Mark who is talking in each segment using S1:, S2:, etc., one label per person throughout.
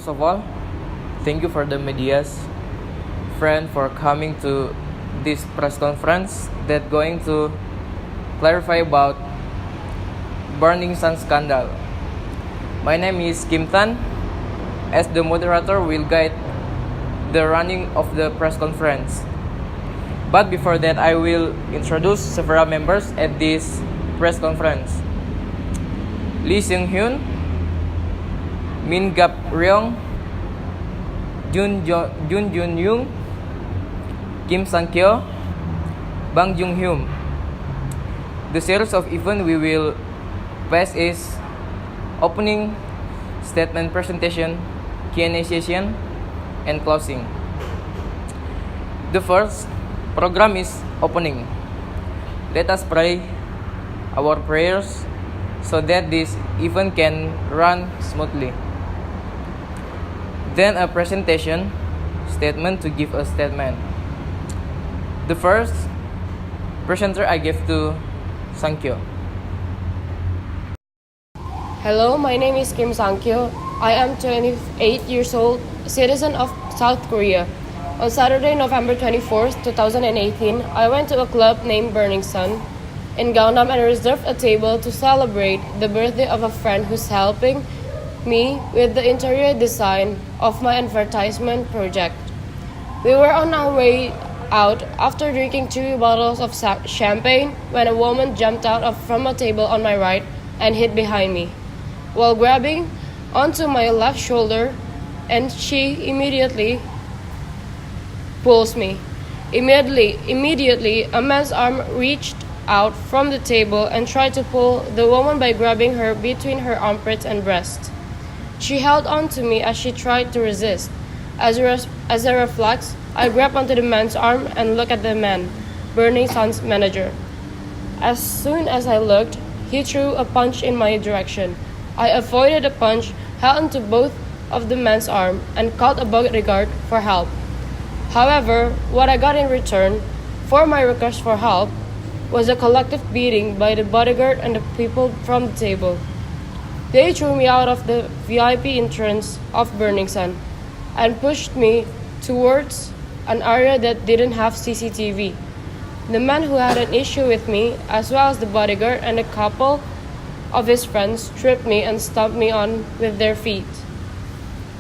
S1: First of all, thank you for the media's friend for coming to this press conference that going to clarify about Burning Sun scandal. My name is Kim Tan. As the moderator will guide the running of the press conference. But before that, I will introduce several members at this press conference. Lee Seung-hyun, Min Gap Ryong, Jun Young, Kim Sang-kyo, Bang Jung-hyun. The series of events we will pass is opening, statement presentation, Q&A session, and closing. The first program is opening. Let us pray our prayers so that this event can run smoothly. Then a presentation statement to give a statement. The first presenter I give to Sang-kyo.
S2: Hello, my name is Kim Sang-kyo. I am 28 years old, citizen of South Korea. On Saturday, November 24th, 2018, I went to a club named Burning Sun in Gangnam and reserved a table to celebrate the birthday of a friend who's helping me with the interior design of my advertisement project. We were on our way out after drinking 2 bottles of champagne when a woman jumped out from a table on my right and hid behind me, while grabbing onto my left shoulder, and she immediately pulls me. Immediately, a man's arm reached out from the table and tried to pull the woman by grabbing her between her armpits and breast. She held on to me as she tried to resist. As a reflex, I grabbed onto the man's arm and looked at the man, Burning Sun's manager. As soon as I looked, he threw a punch in my direction. I avoided the punch, held onto both of the man's arm, and called a bodyguard for help. However, what I got in return for my request for help was a collective beating by the bodyguard and the people from the table. They threw me out of the VIP entrance of Burning Sun and pushed me towards an area that didn't have CCTV. The man who had an issue with me, as well as the bodyguard and a couple of his friends, tripped me and stomped me on with their feet.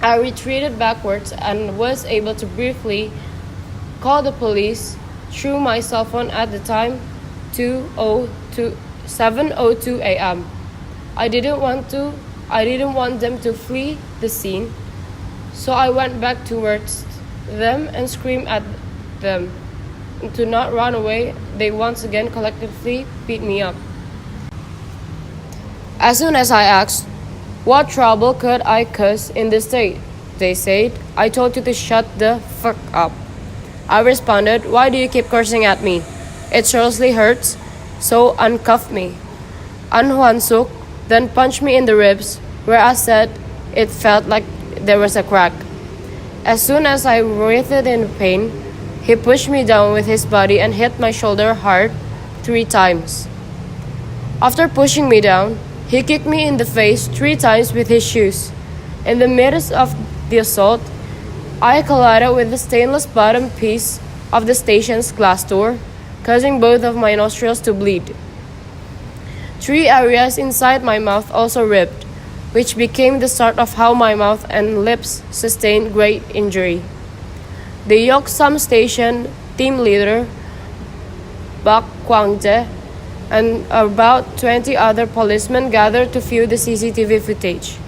S2: I retreated backwards and was able to briefly call the police through my cell phone at the time, 7:02 a.m. I didn't want them to flee the scene, so I went back towards them and screamed at them to not run away. They once again collectively beat me up. As soon as I asked, what trouble could I cause in this state? They said, I told you to shut the fuck up. I responded, why do you keep cursing at me? It seriously hurts, so uncuff me. Suk then punched me in the ribs, where I said it felt like there was a crack. As soon as I writhed in pain, he pushed me down with his body and hit my shoulder hard 3 times. After pushing me down, he kicked me in the face 3 times with his shoes. In the midst of the assault, I collided with the stainless bottom piece of the station's glass door, causing both of my nostrils to bleed. 3 areas inside my mouth also ripped, which became the start of how my mouth and lips sustained great injury. The Yeoksam station team leader, Bak Kwang-jae, and about 20 other policemen gathered to view the CCTV footage.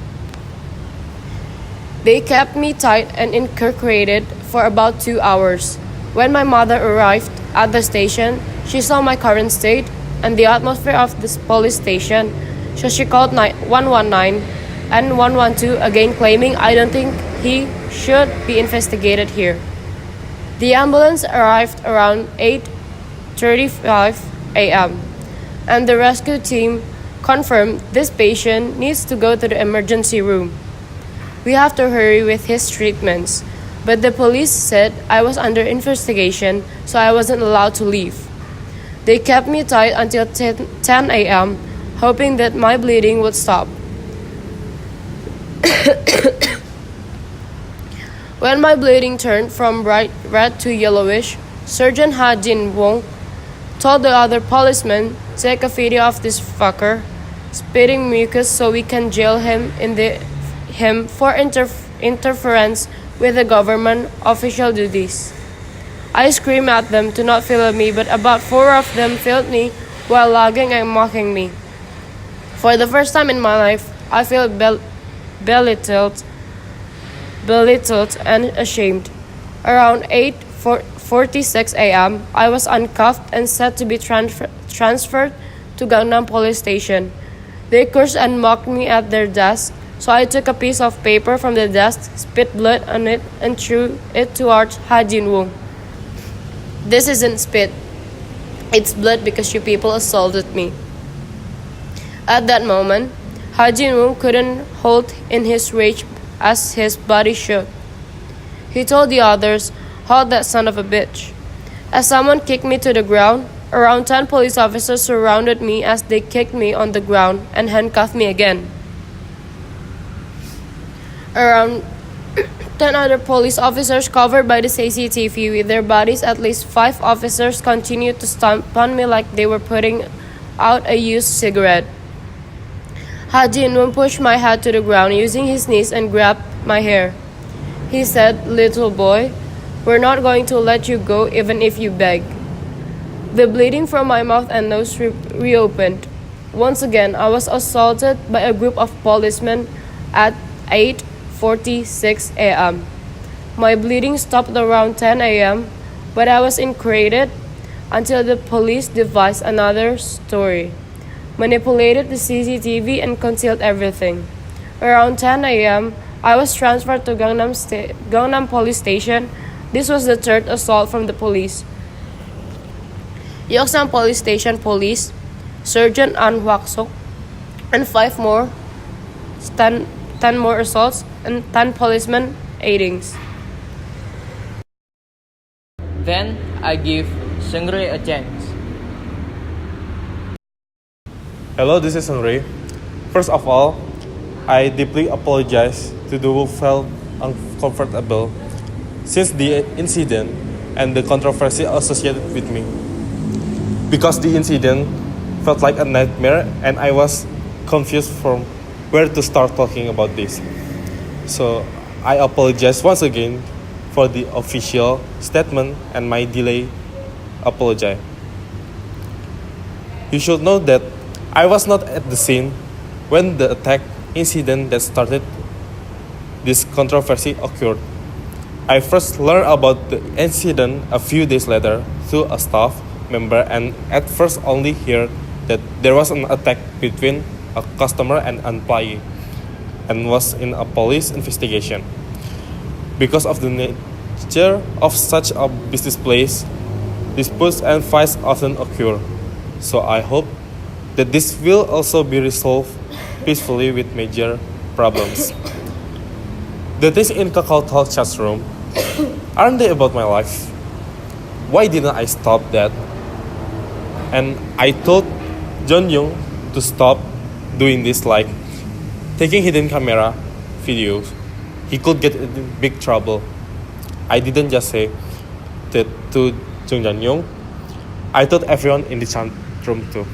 S2: They kept me tight and incarcerated for about 2 hours. When my mother arrived at the station, she saw my current state and the atmosphere of this police station, so she called 119 and 112 again, claiming I don't think he should be investigated here. The ambulance arrived around 8:35 a.m. and the rescue team confirmed this patient needs to go to the emergency room. We have to hurry with his treatments, but the police said I was under investigation, so I wasn't allowed to leave. They kept me tight until 10 a.m., hoping that my bleeding would stop. When my bleeding turned from bright red to yellowish, Surgeon Ha Jin-wong told the other policeman, "Take a video of this fucker spitting mucus so we can jail him for interference with the government official duties." I screamed at them to not film me, but about 4 of them filmed me while laughing and mocking me. For the first time in my life, I feel belittled and ashamed. Around 8:46 a.m., I was uncuffed and set to be transferred to Gangnam police station. They cursed and mocked me at their desk, so I took a piece of paper from the desk, spit blood on it, and threw it towards Ha Jin-woo. "This isn't spit. It's blood because you people assaulted me." At that moment, Ha Jin-woo couldn't hold in his rage as his body shook. He told the others, "Hold that son of a bitch." As someone kicked me to the ground, around 10 police officers surrounded me as they kicked me on the ground and handcuffed me again. Around 10 other police officers covered by the CCTV with their bodies, at least 5 officers continued to stomp on me like they were putting out a used cigarette. Ha Jin-woo pushed my head to the ground using his knees and grabbed my hair. He said, "Little boy, we're not going to let you go even if you beg." The bleeding from my mouth and nose reopened. Once again, I was assaulted by a group of policemen at 8:46 a.m. My bleeding stopped around 10 a.m., but I was incarcerated until the police devised another story, manipulated the CCTV, and concealed everything. Around 10 a.m., I was transferred to Gangnam police station. This was the third assault from the police. Yeoksang police station police, Surgeon An Hwak-sok, and 5 more, 10 more assaults, and 10 policemen aidings.
S1: Then I give Seungri a chance.
S3: Hello, this is Seungri. First of all, I deeply apologize to those who felt uncomfortable since the incident and the controversy associated with me. Because the incident felt like a nightmare and I was confused from where to start talking about this. So I apologize once again for the official statement and my delay apology. You should know that I was not at the scene when the attack incident that started this controversy occurred. I first learned about the incident a few days later through a staff member, and at first only heard that there was an attack between a customer and employee and was in a police investigation. Because of the nature of such a business place, disputes and fights often occur. So I hope that this will also be resolved peacefully with major problems. The things in Kakao Talk chat room, aren't they about my life? Why didn't I stop that? And I told Joon Young to stop doing this, like taking hidden camera videos. He could get in big trouble. I didn't just say that to Jung Young. I told everyone in the chat room too.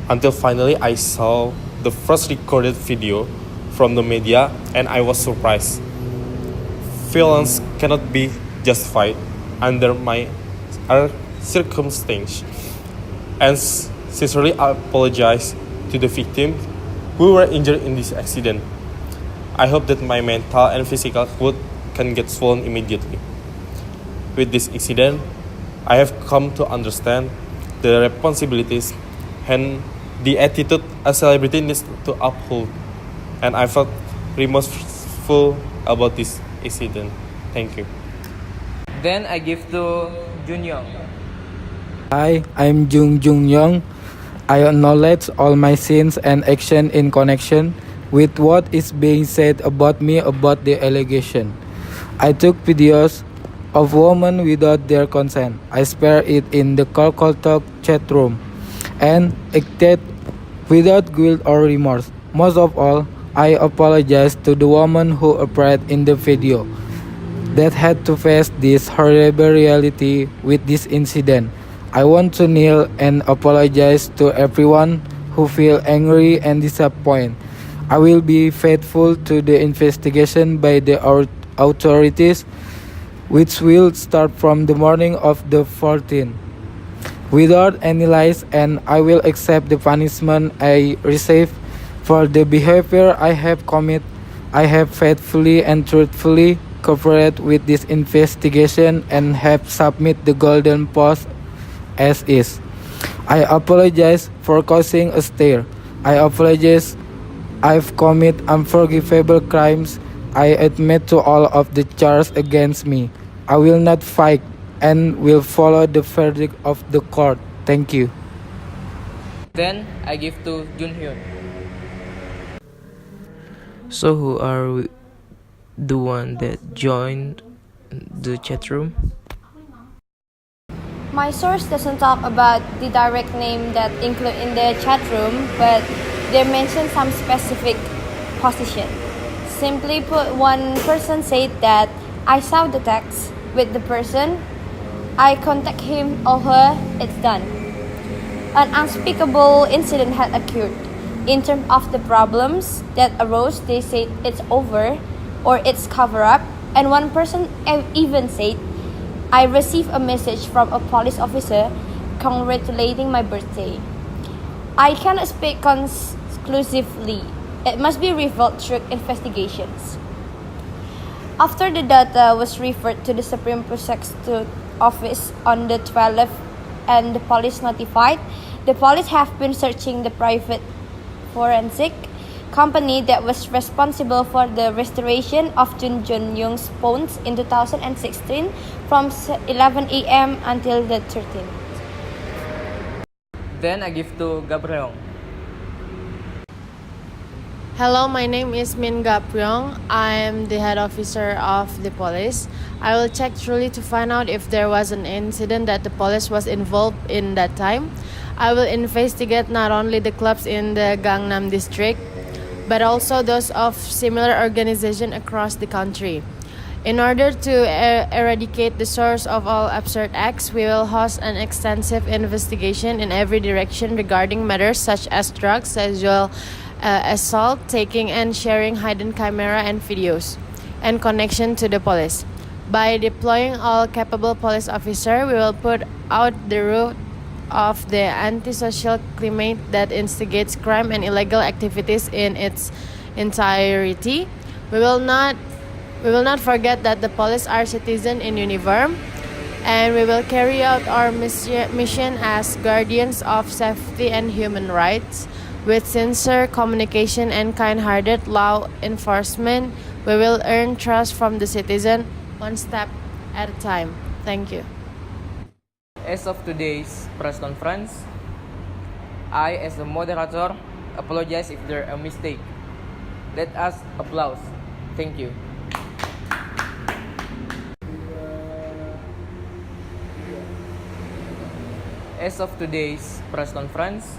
S3: Until finally I saw the first recorded video from the media and I was surprised. Violence cannot be justified under my circumstance. And sincerely apologize to the victims who were injured in this accident. I hope that my mental and physical health can get swollen immediately. With this incident, I have come to understand the responsibilities and the attitude a celebrity needs to uphold. And I felt remorseful about this incident. Thank you.
S1: Then I give to Joon Young.
S4: Hi, I'm Jung Young. I acknowledge all my sins and action in connection with what is being said about me about the allegation. I took videos of women without their consent. I spared it in the Kakao Talk chat room and acted without guilt or remorse. Most of all, I apologize to the woman who appeared in the video. that had to face this horrible reality with this incident. I want to kneel and apologize to everyone who feel angry and disappointed. I will be faithful to the investigation by the authorities, which will start from the morning of the 14th. Without any lies, and I will accept the punishment I receive for the behavior I have committed. I have faithfully and truthfully cooperated with this investigation and have submitted the Golden Post as is. I apologize for causing a stir. I apologize I've committed unforgivable crimes. I admit to all of the charges against me. I will not fight and will follow the verdict of the court. Thank you.
S1: Then I give to Joon Hyun. So who are the one that joined the chat room?
S5: My source doesn't talk about the direct name that include in the chat room, but they mention some specific position. Simply put, one person said that I saw the text with the person, I contact him or her, it's done. An unspeakable incident had occurred. In terms of the problems that arose, they said it's over or it's cover up, and one person even said, I received a message from a police officer congratulating my birthday. I cannot speak conclusively. It must be revealed through investigations. After the data was referred to the Supreme Prosecutor's Office on the 12th and the police notified, the police have been searching the private forensic company that was responsible for the restoration of Jun Young's bones in 2016 from 11 a.m. until the 13th.
S1: Then I give to Ryong.
S2: Hello, my name is Min Ryong. I am the head officer of the police. I will check truly to find out if there was an incident that the police was involved in that time. I will investigate not only the clubs in the Gangnam district, but also those of similar organizations across the country. In order to eradicate the source of all absurd acts, we will host an extensive investigation in every direction regarding matters such as drugs, sexual assault, taking and sharing hidden camera and videos, and connection to the police. By deploying all capable police officers, we will put out the root of the antisocial climate that instigates crime and illegal activities in its entirety. We will not forget that the police are citizens in uniform, and we will carry out our mission as guardians of safety and human rights. With sincere communication and kind-hearted law enforcement, we will earn trust from the citizen one step at a time. Thank you.
S1: As of today's press conference, I, as the moderator, apologize if there a mistake. Let us applause. Thank you. As of today's press conference,